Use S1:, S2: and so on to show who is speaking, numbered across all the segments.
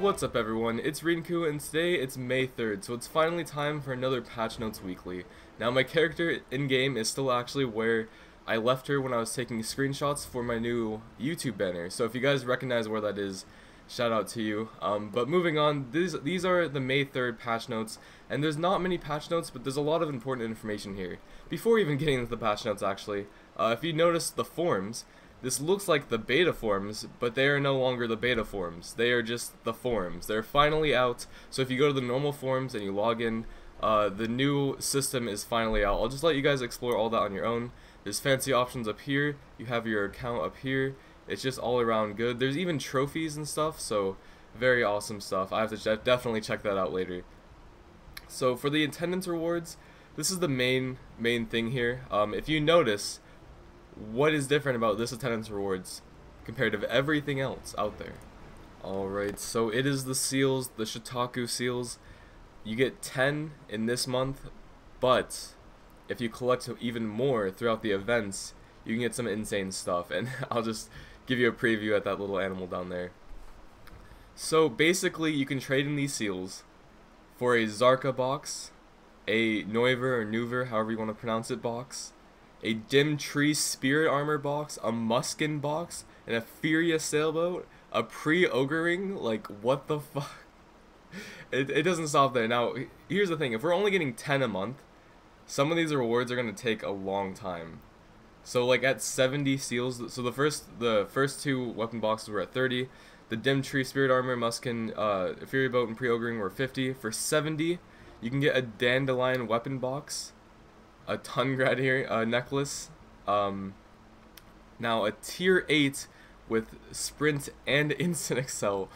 S1: What's up everyone, it's Rinku and today it's May 3rd, so it's finally time for another Patch Notes Weekly. Now my character in-game is still actually where I left her when I was taking screenshots for my new YouTube banner, so if you guys recognize where that is, shout out to you. But moving on, these are the May 3rd patch notes, and there's not many patch notes, but there's a lot of important information here. Before even getting into the patch notes actually, if you notice the forms, this looks like the beta forms, but they are no longer the beta forms. They are just the forms. They're finally out, so if you go to the normal forms and you log in, the new system is finally out. I'll just let you guys explore all that on your own. There's fancy options up here, you have your account up here, it's just all around good. There's even trophies and stuff, so very awesome stuff. I have to definitely check that out later. So for the attendance rewards, this is the main thing here. If you notice, what is different about this attendance rewards compared to everything else out there? Alright, so it is the seals, the Shitaku seals. You get 10 in this month, but if you collect even more throughout the events, you can get some insane stuff, and I'll just give you a preview at that little animal down there. So basically you can trade in these seals for a Zarka box, a Neuver or Nuver, however you want to pronounce it, box, a Dim Tree Spirit Armor box, a Muskin box, and a Furia sailboat, a pre-ogre ring. Like, what the fuck? It doesn't stop there. Now, here's the thing, if we're only getting 10 a month, some of these rewards are going to take a long time. So like at 70 seals, so the first two weapon boxes were at 30, the Dim Tree Spirit Armor, Muskin, Fury Boat, and pre-ogre ring were 50. For 70, you can get a Dandelion weapon box, a Tungrad necklace, now a tier 8 with sprint and instant excel.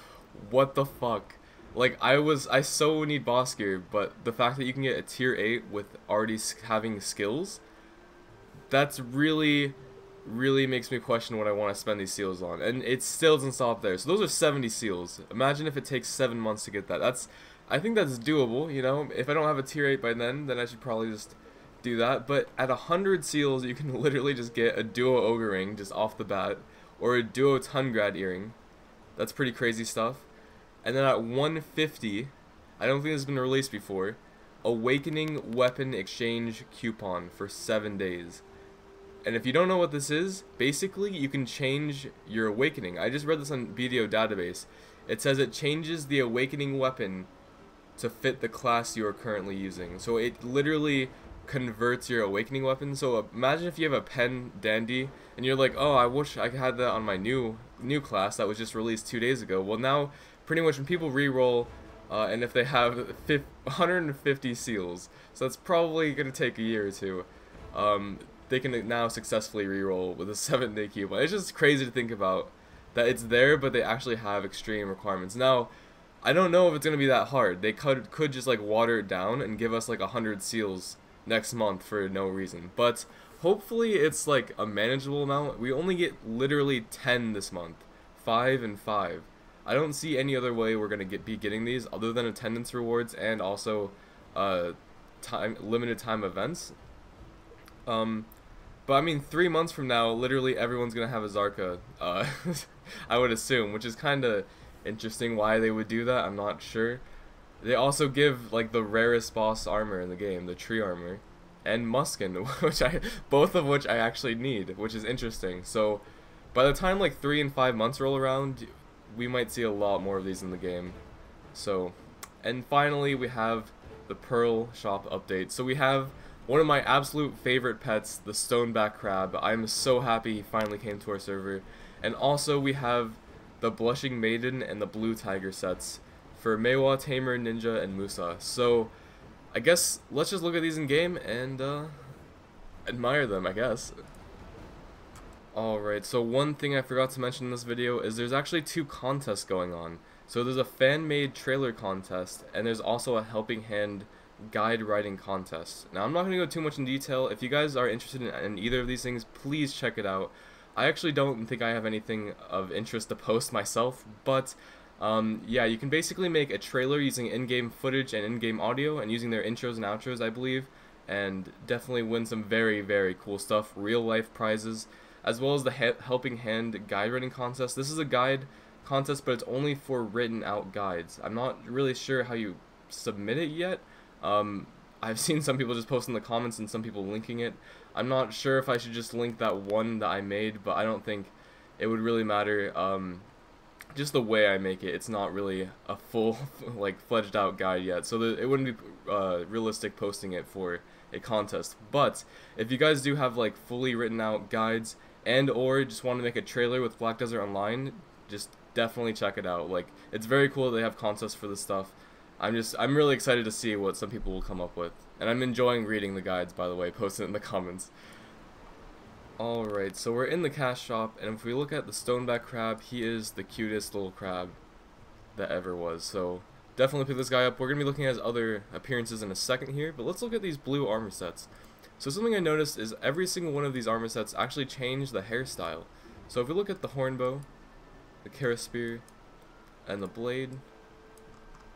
S1: What the fuck? Like, I so need boss gear, but the fact that you can get a tier 8 with already having skills, that's really makes me question what I want to spend these seals on, and it still doesn't stop there. So those are 70 seals. Imagine if it takes 7 months to get that. I think that's doable, you know. If I don't have a tier 8 by then I should probably just do that. But at 100 seals, you can literally just get a duo ogre ring just off the bat, or a duo Tungrad earring. That's pretty crazy stuff. And then at 150, I don't think this has been released before, Awakening Weapon Exchange coupon for 7 days. And if you don't know what this is, basically you can change your awakening. I just read this on BDO database. It says it changes the awakening weapon to fit the class you are currently using. So it literally converts your awakening weapon. So imagine if you have a pen dandy and you're like, oh, I wish I had that on my new class that was just released 2 days ago. Well, now pretty much when people re-roll, and if they have 150 seals, so that's probably going to take a year or two, they can now successfully re-roll with a 7-day coupon. It's just crazy to think about that it's there, but they actually have extreme requirements. Now, I don't know if it's going to be that hard. They could just like water it down and give us like 100 seals next month for no reason. But hopefully it's like a manageable amount. We only get literally 10 this month. 5 and 5. I don't see any other way we're going to be getting these other than attendance rewards and also limited time events. But I mean, 3 months from now, literally everyone's gonna have a Zarka, I would assume, which is kind of interesting why they would do that. I'm not sure. They also give like the rarest boss armor in the game, the tree armor, and Muskin, both of which I actually need, which is interesting. So by the time like 3 and 5 months roll around, we might see a lot more of these in the game. So, and finally we have the Pearl Shop update. So we have one of my absolute favorite pets, the Stoneback Crab. I'm so happy he finally came to our server. And also we have the Blushing Maiden and the Blue Tiger sets for Meiwa, Tamer, Ninja, and Musa. So I guess let's just look at these in game and admire them, I guess. Alright, so one thing I forgot to mention in this video is there's actually 2 contests going on. So there's a fan-made trailer contest, and there's also a helping hand guide writing contest. Now I'm not going to go too much in detail. If you guys are interested in either of these things, please check it out. I actually don't think I have anything of interest to post myself, but yeah, you can basically make a trailer using in-game footage and in-game audio and using their intros and outros, I believe, and definitely win some very cool stuff, real life prizes, as well as the helping hand guide writing contest. This is a guide contest, but it's only for written out guides. I'm not really sure how you submit it yet. I've seen some people just post in the comments and some people linking it. I'm not sure if I should just link that one that I made, but I don't think it would really matter. Just the way I make it, it's not really a full, like, fledged out guide yet, so it wouldn't be realistic posting it for a contest. But if you guys do have like fully written out guides and or just want to make a trailer with Black Desert Online, just definitely check it out. Like, it's very cool they have contests for this stuff. I'm really excited to see what some people will come up with, and I'm enjoying reading the guides, by the way. Post it in the comments. Alright, so we're in the cash shop, and if we look at the stoneback crab, he is the cutest little crab that ever was. So definitely pick this guy up. We're going to be looking at his other appearances in a second here, but let's look at these blue armor sets. So something I noticed is every single one of these armor sets actually change the hairstyle. So if we look at the hornbow, the Kara spear, and the blade,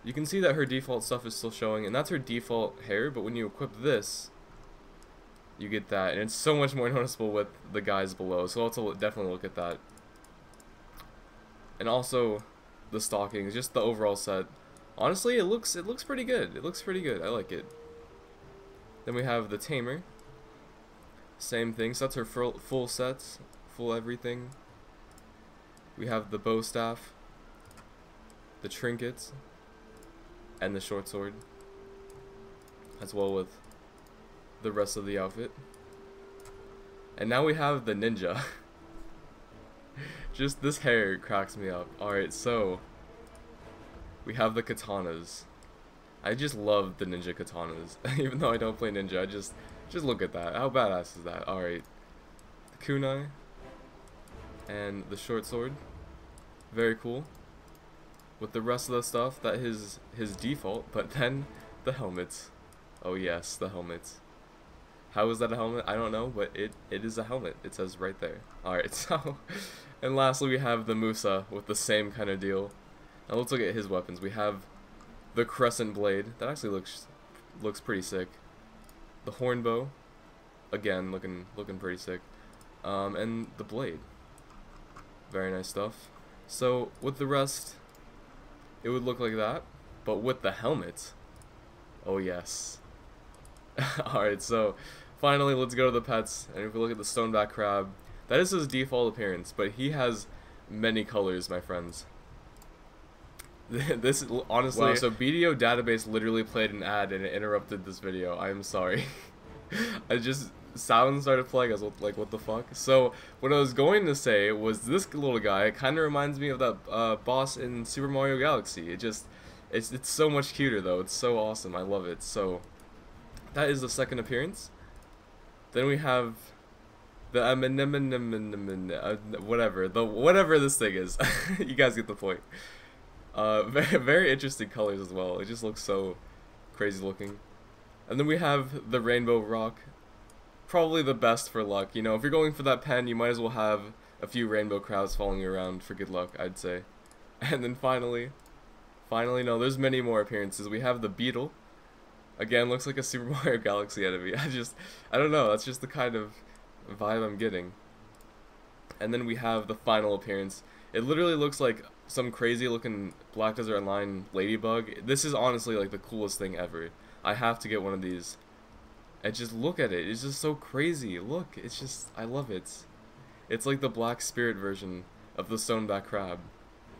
S1: you can see that her default stuff is still showing, and that's her default hair, but when you equip this, you get that, and it's so much more noticeable with the guys below, so I'll have to definitely look at that. And also the stockings, just the overall set. Honestly, it looks pretty good. It looks pretty good. I like it. Then we have the tamer. Same thing, so that's her full sets, full everything. We have the bow staff, the trinkets, and the short sword, as well with the rest of the outfit. And now we have the ninja. Just this hair cracks me up. Alright, so we have the katanas. I just love the ninja katanas. Even though I don't play ninja, I just look at that. How badass is that? Alright. The kunai and the short sword. Very cool. With the rest of the stuff, that is his default, but then the helmets. Oh yes, the helmets. How is that a helmet? I don't know, but it is a helmet. It says right there. Alright, so, and lastly we have the Musa with the same kind of deal. Now let's look at his weapons. We have the crescent blade. That actually looks pretty sick. The hornbow, again, looking pretty sick. And the blade. Very nice stuff. So, with the rest, it would look like that, but with the helmet, oh yes. Alright, so finally let's go to the pets, and if we look at the stoneback crab, that is his default appearance, but he has many colors, my friends. This, honestly, wow, so BDO database literally played an ad and it interrupted this video. I am sorry. Sounds started playing. I was like, what the fuck? So what I was going to say was this little guy kind of reminds me of that boss in Super Mario Galaxy. It's so much cuter though. It's so awesome. I love it. So that is the second appearance. Then we have the whatever this thing is. You guys get the point. Very interesting colors as well. It just looks so crazy looking. And then we have the rainbow rock. Probably the best for luck. You know, if you're going for that pen, you might as well have a few rainbow crabs following you around for good luck, I'd say. And then finally, no, there's many more appearances. We have the beetle. Again, looks like a Super Mario Galaxy enemy. I don't know, that's just the kind of vibe I'm getting. And then we have the final appearance. It literally looks like some crazy looking Black Desert Online ladybug. This is honestly like the coolest thing ever. I have to get one of these. And just look at it. It's just so crazy. Look, it's just, I love it. It's like the Black Spirit version of the stoneback crab,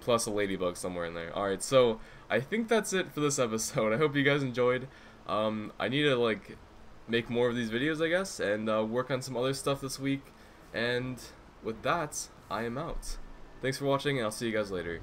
S1: plus a ladybug somewhere in there. Alright, so I think that's it for this episode. I hope you guys enjoyed. I need to like make more of these videos, I guess, and work on some other stuff this week. And with that, I am out. Thanks for watching, and I'll see you guys later.